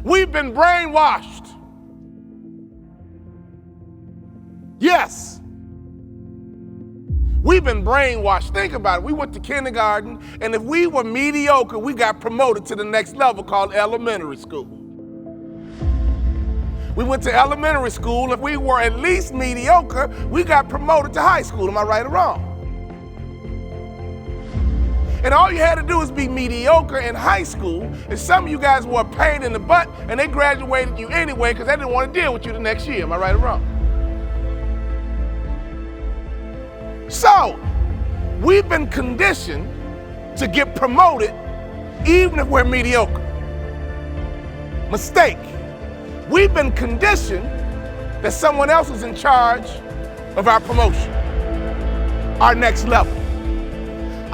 We've been brainwashed. Yes. We've been brainwashed. Think about it. We went to kindergarten, and if we were mediocre, we got promoted to the next level called elementary school. We went to elementary school. If we were at least mediocre, we got promoted to high school. Am I right or wrong? And all you had to do was be mediocre in high school, and some of you guys were a pain in the butt, and they graduated you anyway because they didn't want to deal with you the next year. Am I right or wrong? So, we've been conditioned to get promoted even if we're mediocre. Mistake. We've been conditioned that someone else is in charge of our promotion, our next level.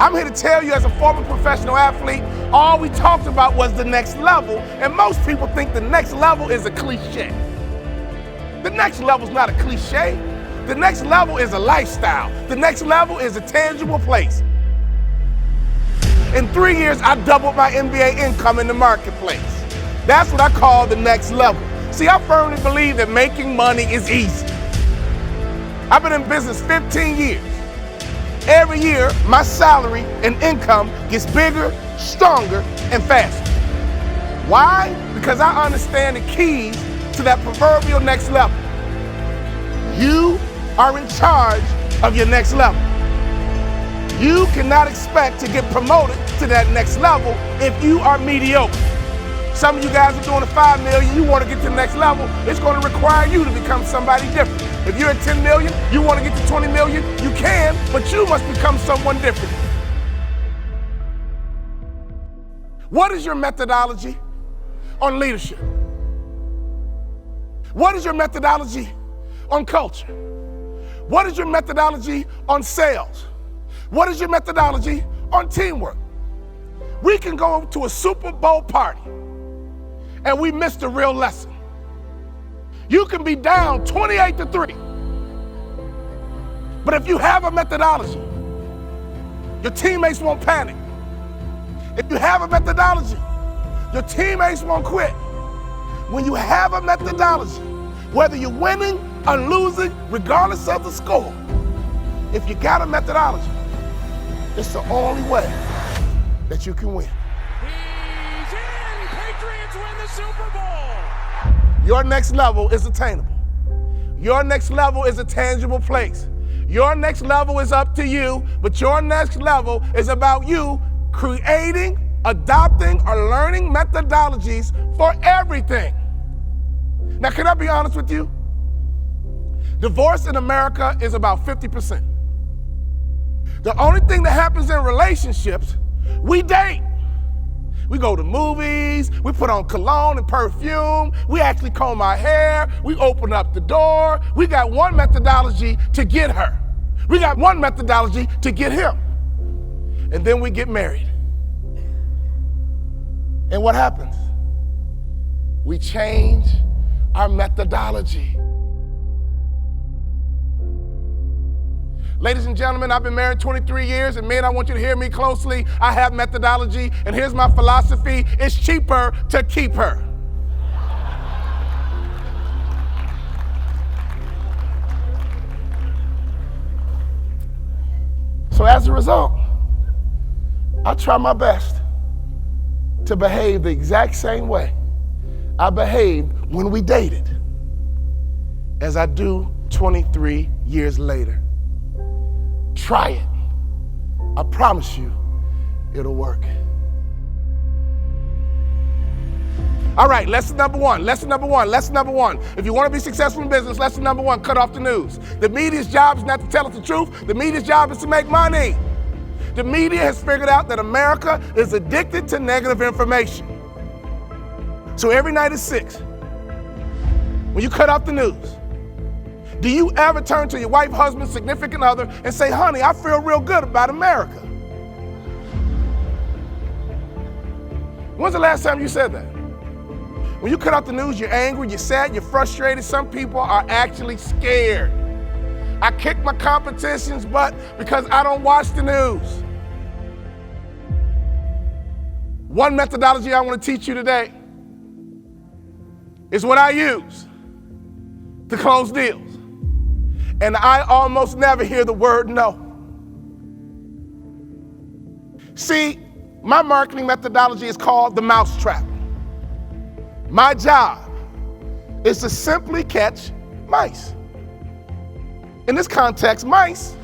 I'm here to tell you, as a former professional athlete, all we talked about was the next level, and most people think the next level is a cliche. The next level is not a cliche. The next level is a lifestyle. The next level is a tangible place. In 3 years, I doubled my MBA income in the marketplace. That's what I call the next level. See, I firmly believe that making money is easy. I've been in business 15 years. Every year, my salary and income gets bigger, stronger, and faster. Why? Because I understand the keys to that proverbial next level. You are in charge of your next level. You cannot expect to get promoted to that next level if you are mediocre. Some of you guys are doing a $5 million, you want to get to the next level, it's going to require you to become somebody different. If you're at 10 million, you want to get to 20 million, you can, but you must become someone different. What is your methodology on leadership? What is your methodology on culture? What is your methodology on sales? What is your methodology on teamwork? We can go to a Super Bowl party and we miss the real lesson. You can be down 28-3, but if you have a methodology, your teammates won't panic. If you have a methodology, your teammates won't quit. When you have a methodology, whether you're winning or losing, regardless of the score, if you got a methodology, it's the only way that you can win. He's in! Patriots win the Super Bowl! Your next level is attainable. Your next level is a tangible place. Your next level is up to you, but your next level is about you creating, adopting, or learning methodologies for everything. Now, can I be honest with you? Divorce in America is about 50%. The only thing that happens in relationships, we date. We go to movies, we put on cologne and perfume, we actually comb our hair, we open up the door. We got one methodology to get her. We got one methodology to get him. And then we get married. And what happens? We change our methodology. Ladies and gentlemen, I've been married 23 years, and men, I want you to hear me closely. I have methodology, and here's my philosophy. It's cheaper to keep her. So as a result, I try my best to behave the exact same way I behaved when we dated as I do 23 years later. Try it. I promise you, it'll work. All right, lesson number one. If you want to be successful in business, lesson number one, cut off the news. The media's job is not to tell us the truth. The media's job is to make money. The media has figured out that America is addicted to negative information. So every night at 6, when you cut off the news, do you ever turn to your wife, husband, significant other and say, honey, I feel real good about America? When's the last time you said that? When you cut out the news, you're angry, you're sad, you're frustrated. Some people are actually scared. I kick my competition's butt because I don't watch the news. One methodology I want to teach you today is what I use to close deals. And I almost never hear the word no. See, my marketing methodology is called the mousetrap. My job is to simply catch mice. In this context, mice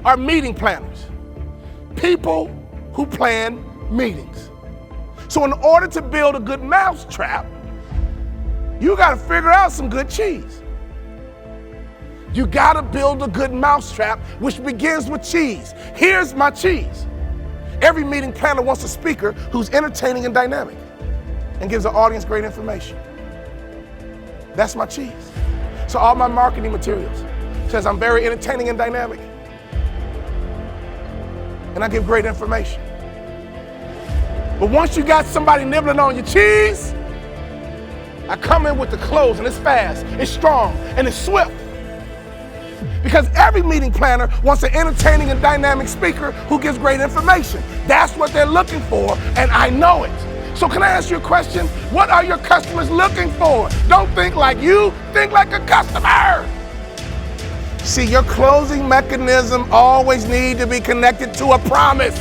are meeting planners, people who plan meetings. So in order to build a good mousetrap, you gotta figure out some good cheese. You gotta build a good mousetrap, which begins with cheese. Here's my cheese. Every meeting planner wants a speaker who's entertaining and dynamic and gives the audience great information. That's my cheese. So all my marketing materials says I'm very entertaining and dynamic, and I give great information. But once you got somebody nibbling on your cheese, I come in with the close, and it's fast, it's strong, and it's swift. Because every meeting planner wants an entertaining and dynamic speaker who gives great information. That's what they're looking for, and I know it. So can I ask you a question? What are your customers looking for? Don't think like you, think like a customer. See, your closing mechanism always needs to be connected to a promise.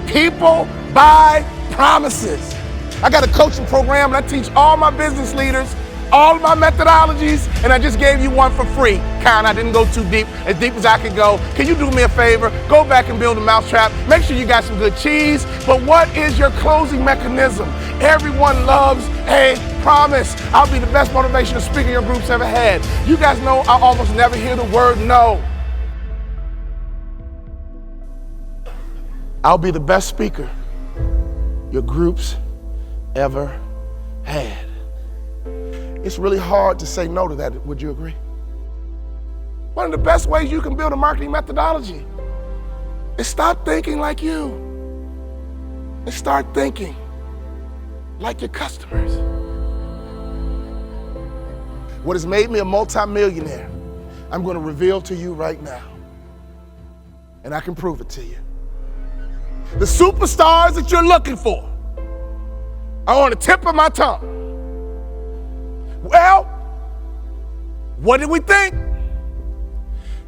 People buy promises. I got a coaching program, and I teach all my business leaders all of my methodologies, and I just gave you one for free. Karen, I didn't go too deep as I could go. Can you do me a favor? Go back and build a mousetrap. Make sure you got some good cheese. But what is your closing mechanism? Everyone loves a promise. I'll be the best motivational speaker your group's ever had. You guys know I almost never hear the word no. I'll be the best speaker your group's ever had. It's really hard to say no to that, would you agree? One of the best ways you can build a marketing methodology is stop thinking like you and start thinking like your customers. What has made me a multimillionaire, I'm going to reveal to you right now, and I can prove it to you. The superstars that you're looking for are on the tip of my tongue. Well, what did we think?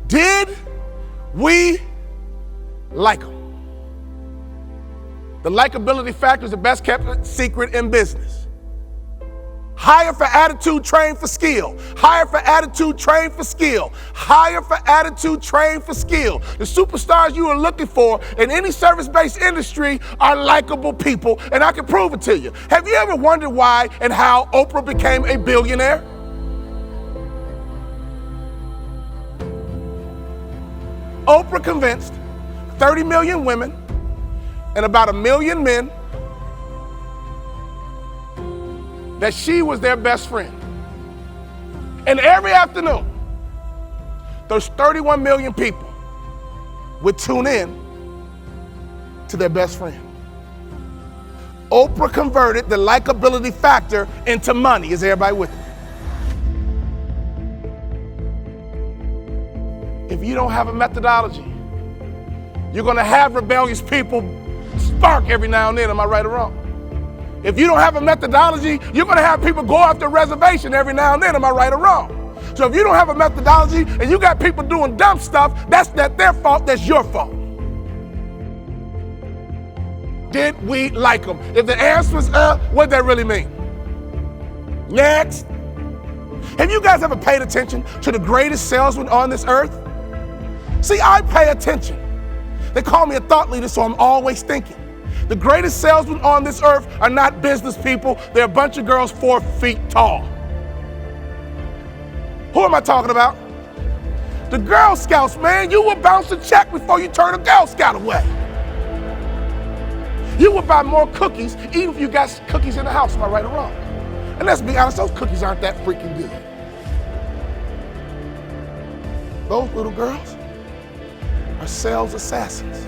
Did we like them? The likability factor is the best kept secret in business. Hire for attitude, train for skill. Hire for attitude, train for skill. Hire for attitude, train for skill. The superstars you are looking for in any service-based industry are likable people, and I can prove it to you. Have you ever wondered why and how Oprah became a billionaire? Oprah convinced 30 million women and about 1 million men that she was their best friend. And every afternoon, those 31 million people would tune in to their best friend. Oprah converted the likability factor into money. Is everybody with me? If you don't have a methodology, you're gonna have rebellious people spark every now and then. Am I right or wrong? If you don't have a methodology, you're gonna have people go off the reservation every now and then. Am I right or wrong? So if you don't have a methodology and you got people doing dumb stuff, that's not their fault, that's your fault. Did we like them? If the answer was what does that really mean? Next. Have you guys ever paid attention to the greatest salesman on this earth? See, I pay attention. They call me a thought leader, so I'm always thinking. The greatest salesmen on this earth are not business people. They're a bunch of girls 4 feet tall. Who am I talking about? The Girl Scouts, man. You will bounce a check before you turn a Girl Scout away. You will buy more cookies even if you got cookies in the house. Am I right or wrong? And let's be honest, those cookies aren't that freaking good. Those little girls are sales assassins.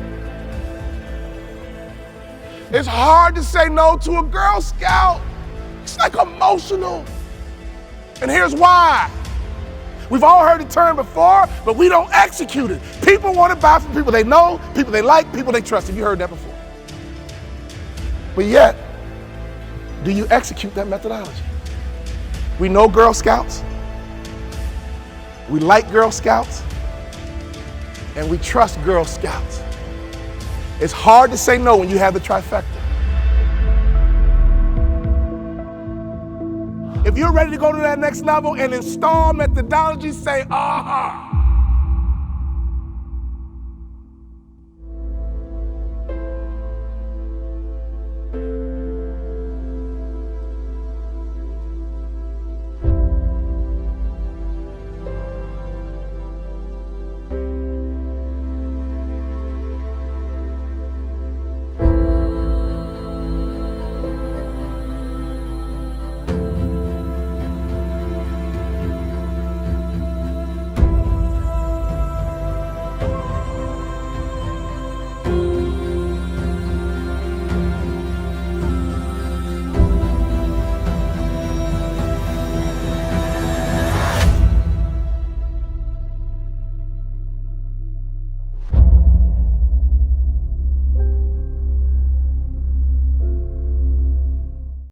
It's hard to say no to a Girl Scout. It's like emotional. And here's why. We've all heard the term before, but we don't execute it. People want to buy from people they know, people they like, people they trust. Have you heard that before? But yet, do you execute that methodology? We know Girl Scouts. We like Girl Scouts. And we trust Girl Scouts. It's hard to say no when you have the trifecta. If you're ready to go to that next level and install methodology, say, aha.